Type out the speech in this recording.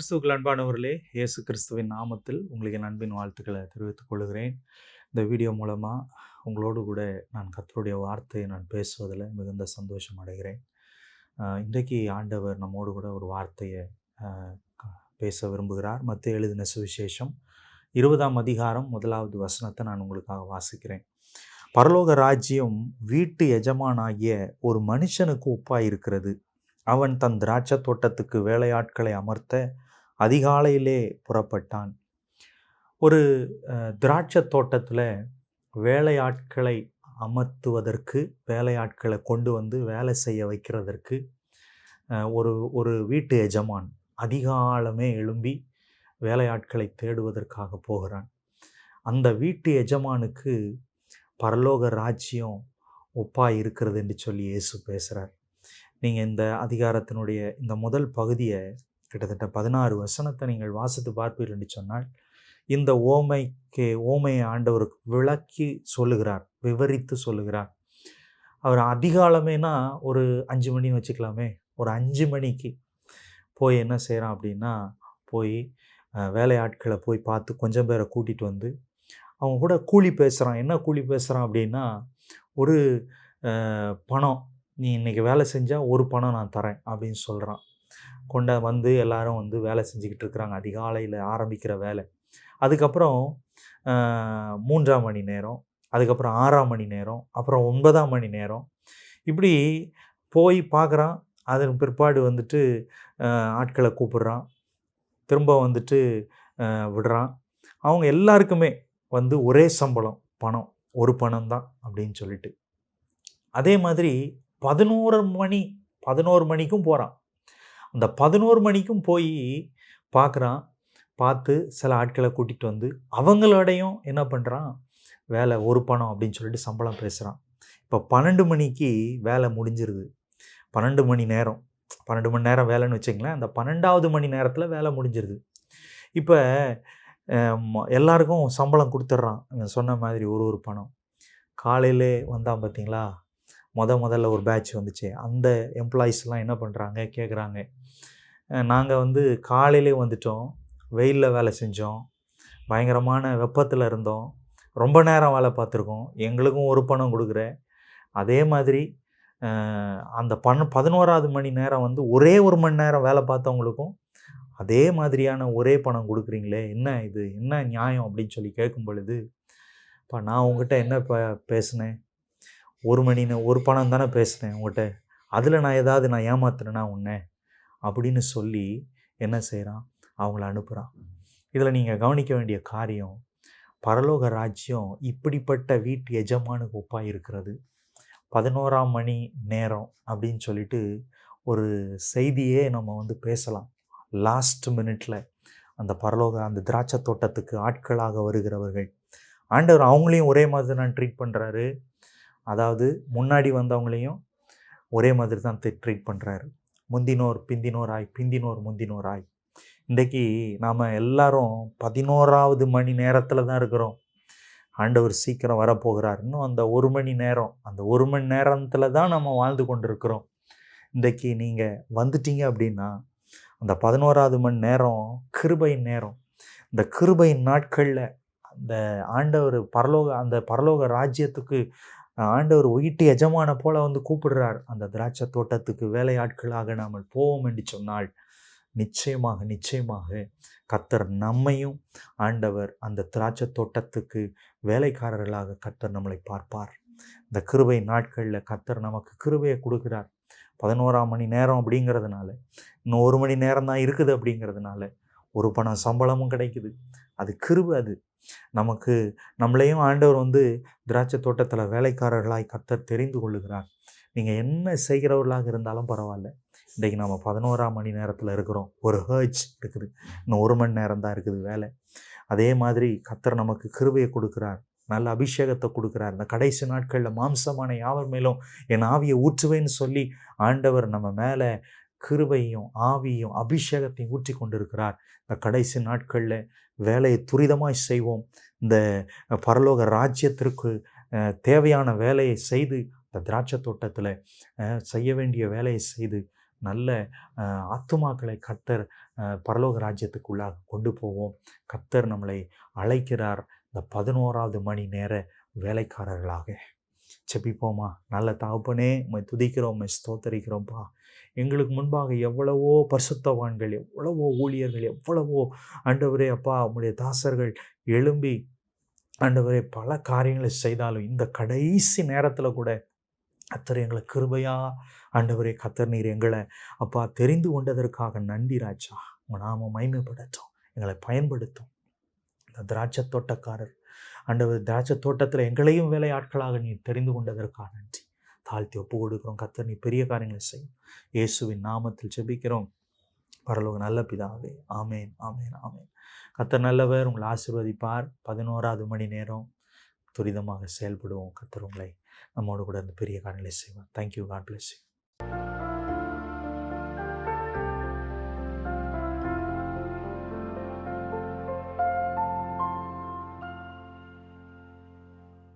கிறிஸ்துவுக்குள் அன்பானவர்களே, இயேசு கிறிஸ்துவின் நாமத்தில் உங்களுக்கு என் அன்பின் வாழ்த்துக்களை தெரிவித்துக் கொள்கிறேன். இந்த வீடியோ மூலமாக உங்களோடு கூட நான் கர்த்தருடைய வார்த்தையை நான் பேசுவதில் மிகுந்த சந்தோஷம் அடைகிறேன். இன்றைக்கு ஆண்டவர் நம்மோடு கூட ஒரு வார்த்தையை பேச விரும்புகிறார். மத்தேயு எழுதின சுவிசேஷம் 20ஆம் அதிகாரம் 1வது வசனத்தை நான் உங்களுக்காக வாசிக்கிறேன். பரலோக ராஜ்யம் வீட்டு எஜமானாகிய ஒரு மனுஷனுக்கு ஒப்பாய் இருக்கிறது. அவன் தன் திராட்சை தோட்டத்துக்கு வேலையாட்களை அமர்த்த அதிகாலையிலே புறப்பட்டான். ஒரு திராட்சை தோட்டத்தில் வேலையாட்களை அமர்த்துவதற்கு, வேலையாட்களை கொண்டு வந்து வேலை செய்ய வைக்கிறதற்கு ஒரு வீட்டு எஜமான் அதிகாலமே எழும்பி வேலையாட்களை தேடுவதற்காக போகிறான். அந்த வீட்டு எஜமானுக்கு பரலோக ராஜ்யம் ஒப்பாய் இருக்கிறது என்று சொல்லி இயேசு பேசுகிறார். நீங்கள் இந்த அதிகாரத்தினுடைய இந்த முதல் பகுதியை கிட்டத்தட்ட 16 வசனத்தை நீங்கள் வாசித்து பார்ப்பீர்கள் என்று சொன்னால், இந்த ஓமையை ஆண்டவர் விளக்கி சொல்லுகிறார், விவரித்து சொல்லுகிறார். அவர் அதிகாலமேனா ஒரு 5 மணின்னு வச்சுக்கலாமே, ஒரு 5 மணிக்கு போய் என்ன செய்கிறான் அப்படின்னா, போய் வேலையாட்களை போய் பார்த்து கொஞ்சம் பேரை கூட்டிகிட்டு வந்து அவங்க கூட கூலி பேசுகிறான். என்ன கூலி பேசுகிறான் அப்படின்னா, ஒரு பணம், நீ இன்றைக்கி வேலை செஞ்சால் ஒரு பணம் நான் தரேன் அப்படின்னு சொல்கிறான். வந்து எல்லாரும் வந்து வேலை செஞ்சுக்கிட்டு இருக்கிறாங்க. அதிகாலையில் ஆரம்பிக்கிற வேலை. அதுக்கப்புறம் 3ஆம் மணி நேரம், அதுக்கப்புறம் 6ஆம் மணி நேரம், அப்புறம் 9ஆம் மணி நேரம், இப்படி போய் பார்க்குறான். அதன் பிற்பாடு வந்துட்டு ஆட்களை கூப்பிடுறான், திரும்ப வந்துட்டு விடுறான். அவங்க எல்லாருக்குமே வந்து ஒரே சம்பளம், பணம், ஒரு பணம் தான் அப்படின்னு சொல்லிட்டு. அதே மாதிரி 11 மணிக்கும் போகிறான். அந்த 11 மணிக்கும் போய் பார்க்குறான். பார்த்து சில ஆட்களை கூட்டிகிட்டு வந்து அவங்களோடையும் என்ன பண்ணுறான், வேலை ஒரு பணம் அப்படின்னு சொல்லிட்டு சம்பளம் பேசுகிறான். இப்போ 12 மணிக்கு வேலை முடிஞ்சிருது. 12 மணி நேரம், 12 மணி நேரம் வேலைன்னு வச்சுங்களேன். அந்த 12வது மணி நேரத்தில் வேலை முடிஞ்சிருது. இப்போ எல்லாருக்கும் சம்பளம் கொடுத்துட்றான். சொன்ன மாதிரி ஒரு பணம். காலையிலே வந்தான் பார்த்தீங்களா, முதல்ல ஒரு பேட்ச் வந்துச்சு. அந்த எம்ப்ளாயீஸ்லாம் என்ன பண்ணுறாங்க, கேட்குறாங்க, நாங்கள் வந்து காலையிலே வந்துட்டோம், வெயிலில் வேலை செஞ்சோம், பயங்கரமான வெப்பத்தில் இருந்தோம், ரொம்ப நேரம் வேலை பார்த்துருக்கோம், எங்களுக்கும் ஒரு பணம் கொடுக்குற, அதே மாதிரி அந்த 11வது மணி நேரம் வந்து ஒரே ஒரு மணி நேரம் வேலை பார்த்தவங்களுக்கும் அதே மாதிரியான ஒரே பணம் கொடுக்குறீங்களே, என்ன இது, என்ன நியாயம் அப்படின்னு சொல்லி கேட்கும் பொழுது, இப்போ நான் உங்ககிட்ட என்ன பேசினேன், ஒரு பணம் தானே பேசுகிறேன் உங்கள்கிட்ட, அதில் நான் ஏமாத்துறேன்னா உன்னை அப்படின்னு சொல்லி என்ன செய்கிறான், அவங்கள அனுப்புகிறான். இதில் நீங்கள் கவனிக்க வேண்டிய காரியம், பரலோக ராஜ்யம் இப்படிப்பட்ட வீட்டு எஜமானுக்கு ஒப்பாக இருக்கிறது. 11ஆம் மணி நேரம் அப்படின்னு சொல்லிட்டு ஒரு செய்தியே நம்ம வந்து பேசலாம். லாஸ்ட் மினிட்ல அந்த திராட்சை தோட்டத்துக்கு ஆட்களாக வருகிறவர்கள், ஆண்டவர் அவங்களையும் ஒரே மாதிரி தான் ட்ரீட் பண்ணுறாரு. அதாவது முன்னாடி வந்தவங்களையும் ஒரே மாதிரி தான் ட்ரீட் பண்ணுறாரு. முந்தினோர் பிந்தினோராய், பிந்தினோர் முந்தினோராய். இன்றைக்கி நாம் எல்லாரும் 11வது மணி நேரத்தில் தான் இருக்கிறோம். ஆண்டவர் சீக்கிரம் வரப்போகிறார். இன்னும் அந்த ஒரு மணி நேரத்தில் தான் நம்ம வாழ்ந்து கொண்டு இருக்கிறோம். இன்றைக்கி நீங்கள் வந்துட்டீங்க அப்படின்னா, அந்த 11வது மணி நேரம் கிருபையின் நேரம். இந்த கிருபையின் நாட்களில் அந்த ஆண்டவர் பரலோக ராஜ்யத்துக்கு ஆண்டவர் வீட்டு எஜமான போல வந்து கூப்பிடுறார். அந்த திராட்சை தோட்டத்துக்கு வேலையாட்களாக நாம் போவோம் என்று சொன்னால், நிச்சயமாக கர்த்தர் நம்மையும் ஆண்டவர் அந்த திராட்சை தோட்டத்துக்கு வேலைக்காரர்களாக கர்த்தர் நம்மளை பார்ப்பார். இந்த கிருபை நாட்களில் கர்த்தர் நமக்கு கிருபையை கொடுக்கிறார். 11ஆம் மணி நேரம் அப்படிங்கிறதுனால, இன்னும் 1 மணி நேரம் தான் இருக்குது அப்படிங்கிறதுனால ஒரு பணம் சம்பளமும் கிடைக்குது. அது கிருபை. அது நம்மளையும் ஆண்டவர் வந்து திராட்சை தோட்டத்தில் வேலைக்காரர்களாய் கர்த்தர் தெரிந்து கொள்ளுகிறார். நீங்கள் என்ன செய்கிறவர்களாக இருந்தாலும் பரவாயில்ல. இன்றைக்கி நம்ம 11ஆம் மணி நேரத்தில் இருக்கிறோம். ஒரு ஹர்ஜ் இருக்குது, இன்னும் 1 மணி நேரம் தான் இருக்குது வேலை. அதே மாதிரி கர்த்தர் நமக்கு கிருபையை கொடுக்குறார், நல்ல அபிஷேகத்தை கொடுக்குறார். இந்த கடைசி நாட்களில் மாம்சமான யாவர் மேலும் என் ஆவியை ஊற்றுவேன்னு சொல்லி ஆண்டவர் நம்ம மேலே கிருபையும் ஆவியும் அபிஷேகத்தையும் ஊற்றி கொண்டிருக்கிறார். இந்த கடைசி நாட்களில் வேலையை துரிதமாய் செய்வோம். இந்த பரலோக ராஜ்யத்திற்கு தேவையான வேலையை செய்து, இந்த திராட்சை தோட்டத்தில் செய்ய வேண்டிய வேலையை செய்து நல்ல ஆத்துமாக்களை கர்த்தர் பரலோக ராஜ்யத்துக்குள்ளாக கொண்டு போவோம். கர்த்தர் நம்மளை அழைக்கிறார் இந்த 11வது மணி நேர வேலைக்காரர்களாக. செபிப்போமா? நல்ல தகப்பனே, உம்மை துதிக்கிறோம், உம்மை ஸ்தோத்தரிக்கிறோம்ப்பா. எங்களுக்கு முன்பாக எவ்வளவோ பரிசுத்தவான்கள், எவ்வளவோ ஊழியர்கள், எவ்வளவோ ஆண்டவரே அப்பா உம்முடைய தாசர்கள் எழும்பி ஆண்டவரே பல காரியங்களை செய்தாலும் இந்த கடைசி நேரத்தில் கூட கர்த்தர் எங்களை கிருபையா ஆண்டவரே கர்த்தர் நீர் எங்களை அப்பா தெரிந்து கொண்டதற்காக நன்றி ராஜா. உங்கள் நாமம் மகிமைப்படட்டும், எங்களை பயன்படுத்தும். இந்த திராட்சை தோட்டக்காரர் ஆண்டவர் திராட்சை தோட்டத்தில் எங்களையும் வேலையாட்களாக நீர் தெரிந்து கொண்டதற்காக நன்றி. தாழ்த்தி ஒப்பு கொடுக்கிறோம். கர்த்தர் நீ பெரிய காரியங்களை செய்யும். இயேசுவின் நாமத்தில் ஜெபிக்கிறோம் பரலோக நல்ல பிதாவே. ஆமேன், ஆமேன், ஆமேன். கர்த்தர் நல்லவர், உங்களை ஆசீர்வதிப்பார். 11வது மணி நேரம் துரிதமாக செயல்படுவோம். கர்த்தர் உங்களை நம்மோடு கூட அந்த பெரிய காரியங்களை செய்வார். தேங்க்யூ. God bless you.